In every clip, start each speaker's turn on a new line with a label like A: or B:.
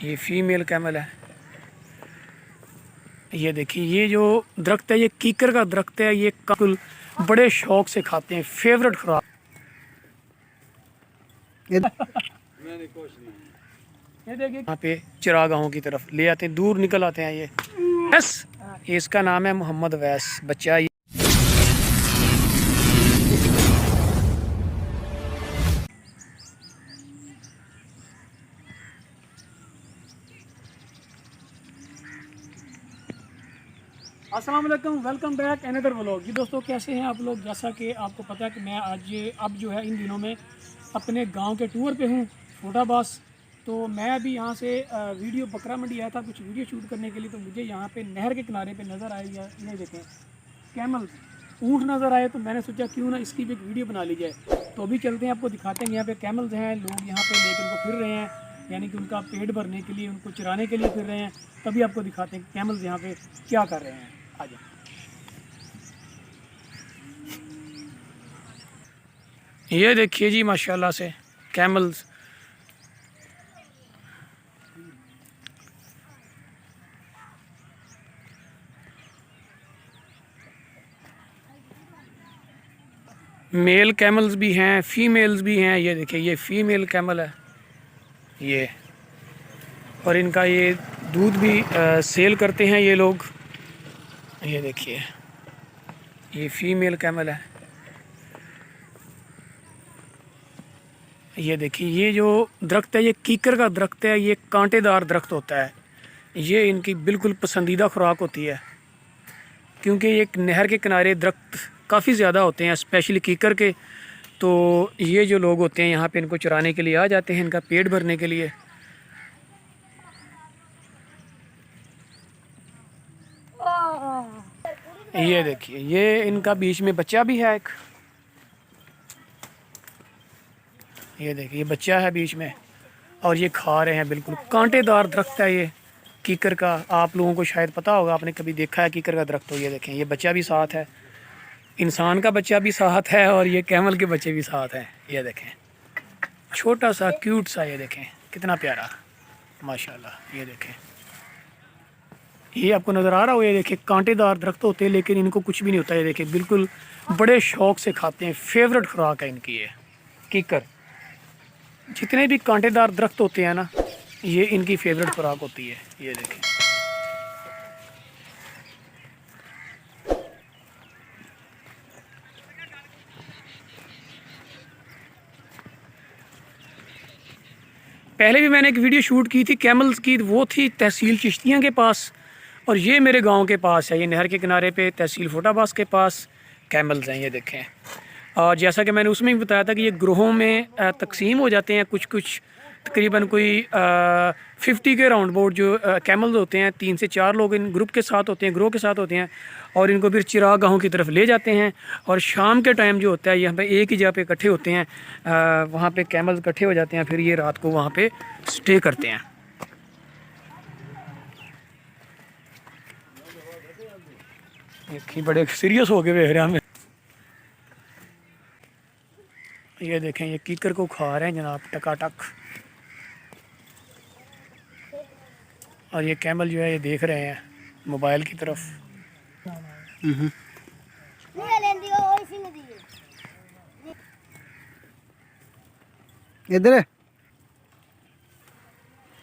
A: ये female camel है। ये देखिए, ये जो दरख्त है ये कीकर का दरख्त है। ये काफी बड़े शौक से खाते हैं, फेवरेट खुराक। ये देखिए यहाँ पे चिरागाहों की तरफ ले आते हैं, दूर निकल आते हैं। ये बस, इसका नाम है मोहम्मद वैस बच्चा। अस्सलाम वालेकुम, वेलकम बैक अनदर व्लॉग। जी दोस्तों, कैसे हैं आप लोग? जैसा कि आपको पता है कि मैं अब जो है इन दिनों में अपने गांव के टूर पे हूँ, फटाबास। तो मैं अभी यहाँ से वीडियो बकरा मंडी आया था कुछ वीडियो शूट करने के लिए। तो मुझे यहाँ पे नहर के किनारे पे नज़र आए, या नहीं देखें कैमल ऊँट नज़र आए, तो मैंने सोचा क्यों ना इसकी भी एक वीडियो बना ली जाए। तो अभी चलते हैं, आपको दिखाते हैं। यहाँ पे कैमल्स हैं, लोग यहाँ पे लेकर उनको फिर रहे हैं, यानी कि उनका पेट भरने के लिए, उनको चराने के लिए फिर रहे हैं। तभी आपको दिखाते हैं कैमल्स यहाँ पे क्या कर रहे हैं। आ जाए। ये देखिए जी, माशाल्लाह से कैमल्स। मेल कैमल्स भी हैं, फीमेल्स भी हैं। ये देखिए, ये फीमेल कैमल है ये, और इनका ये दूध भी सेल करते हैं ये लोग। ये देखिए, ये फीमेल कैमल है। ये देखिए, ये जो दरख्त है ये कीकर का दरख्त है। ये कांटेदार दरख्त होता है। ये इनकी बिल्कुल पसंदीदा खुराक होती है, क्योंकि एक नहर के किनारे दरख्त काफ़ी ज़्यादा होते हैं, स्पेशली कीकर के। तो ये जो लोग होते हैं यहाँ पे इनको चराने के लिए आ जाते हैं, इनका पेट भरने के लिए। ये देखिए, ये इनका बीच में बच्चा भी है एक। ये देखिए, ये बच्चा है बीच में, और ये खा रहे हैं। बिल्कुल कांटेदार दरख्त है ये कीकर का। आप लोगों को शायद पता होगा, आपने कभी देखा है कीकर का दरख्त। हो ये देखें, ये बच्चा भी साथ है, इंसान का बच्चा भी साथ है, और ये कैमल के बच्चे भी साथ हैं। ये देखें, छोटा सा क्यूट सा, ये देखें कितना प्यारा, माशाल्लाह। ये देखें, ये आपको नज़र आ रहा हो। ये देखें, कांटेदार दरख्त होते हैं लेकिन इनको कुछ भी नहीं होता। ये देखें, बिल्कुल बड़े शौक से खाते हैं, फेवरेट खुराक है इनकी ये कीकर। जितने भी कांटेदार दरख्त होते हैं ना, ये इनकी फेवरेट खुराक होती है। ये देखें, पहले भी मैंने एक वीडियो शूट की थी कैमल्स की, वो थी तहसील चिश्तियाँ के पास, और ये मेरे गांव के पास है। ये नहर के किनारे पे तहसील फटाबास के पास कैमल्स हैं। ये देखें, और जैसा कि मैंने उसमें भी बताया था कि ये ग्रोहों में तकसीम हो जाते हैं। कुछ कुछ तकरीबन कोई 50 के राउंड बोर्ड जो कैमल्स होते हैं, 3 से 4 लोग इन ग्रुप के साथ होते हैं, ग्रोह के साथ होते हैं, और इनको फिर चिरागाहों की तरफ ले जाते हैं। और शाम के टाइम जो होता है, यहाँ पे एक ही जगह पे इकट्ठे होते हैं, वहाँ पे कैमल्स इकट्ठे हो जाते हैं, फिर ये रात को वहाँ पे स्टे करते हैं। देखिए, बड़े सीरियस हो गए वेख रहे हैं हमें। ये देखें, ये कीकर को खा रहे हैं जनाब, टकाटक। और ये कैमल जो है ये देख रहे हैं मोबाइल की तरफ।
B: इधर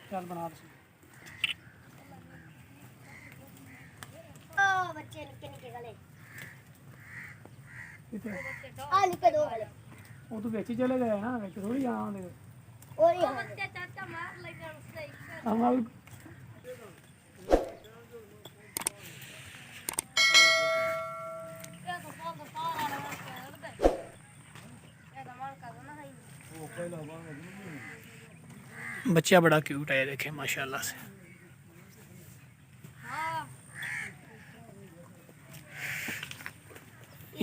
A: चल बना
C: बच्चे निक्के निक्के गले आ निक्के दो वाले
A: वो तो बेची चले गए ना, बेच थोड़ी यहाँ दे।
C: और ये बच्चे चाचा मार लगे उससे
A: हम बच्चा बड़ा क्यूट है, ये देखें माशाल्लाह से।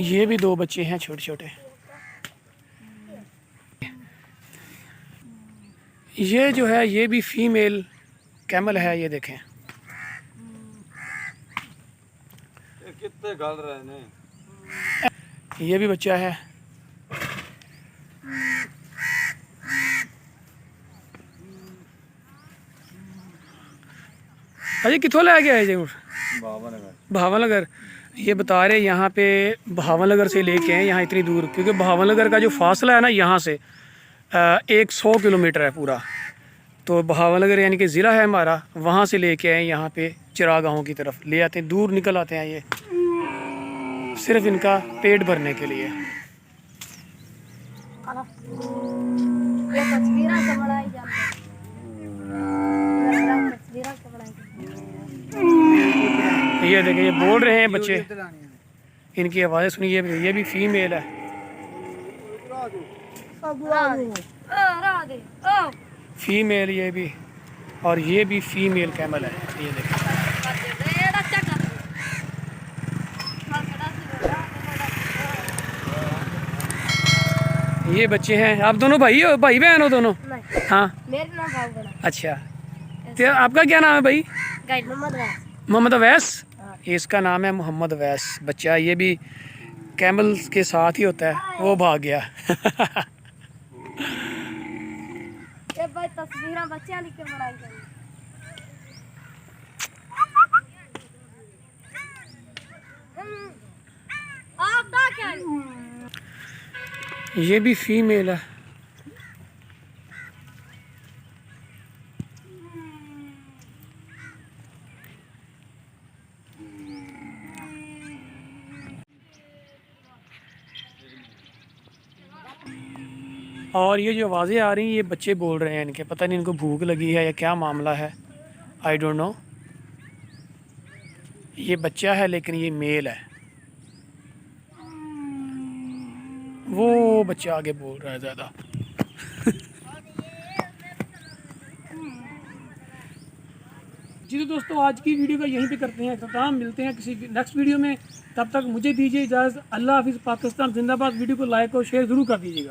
A: ये भी 2 बच्चे हैं छोटे छोटे। ये जो है ये भी फीमेल कैमल है। ये देखें,
B: कितने गल रहे ने।
A: ये भी बच्चा है। अजय कितों लै गया है जी ऊँट?
B: बाबा नगर।
A: भावनगर। ये बता रहे यहाँ पे भावनगर से लेके आए यहाँ इतनी दूर, क्योंकि भावनगर का जो फासला है ना यहाँ से 100 किलोमीटर है पूरा। तो भावनगर यानी कि ज़िला है हमारा, वहाँ से लेके आए यहाँ पे चिरागाहों की तरफ ले आते हैं, दूर निकल आते हैं ये सिर्फ इनका पेट भरने के लिए।
C: ये तस्वीरें से बनाई जाती हैं। तस्वीरें से बनाई जाती हैं।
A: ये देखें, ये बोल रहे हैं बच्चे, इनकी आवाज़ें सुनिए। ये भी फीमेल है, फीमेल ये भी, और ये भी फीमेल कैमल है। ये देखें, ये बच्चे हैं। आप दोनों भाई हो, भाई बहन हो दोनों?
C: नहीं,
A: हाँ,
C: मेरा नाम भावगढ़।
A: अच्छा। तो आपका क्या नाम है भाई?
C: गाइड मोहम्मद वैस।
A: मोहम्मद अवैस। इसका नाम है मोहम्मद अवैस। बच्चा ये भी कैमल के साथ ही होता है, वो भाग गया।
C: ये भाई तस्वीरें बच्चे लिख के बनाई जाती हैं। आप क्या
A: ये भी फीमेल है। और ये जो आवाज़ें आ रही हैं, ये बच्चे बोल रहे हैं इनके, पता नहीं इनको भूख लगी है या क्या मामला है, आई डोंट नो। ये बच्चा है लेकिन ये मेल है। वो बच्चा आगे बोल रहा है ज़्यादा। जी तो दोस्तों, आज की वीडियो का यहीं पे करते हैं इख्तिताम। मिलते हैं किसी नेक्स्ट वीडियो में, तब तक मुझे दीजिए इजाज़त। अल्लाह हाफिज़। पाकिस्तान जिंदाबाद। वीडियो को लाइक और शेयर ज़रूर कर दीजिएगा।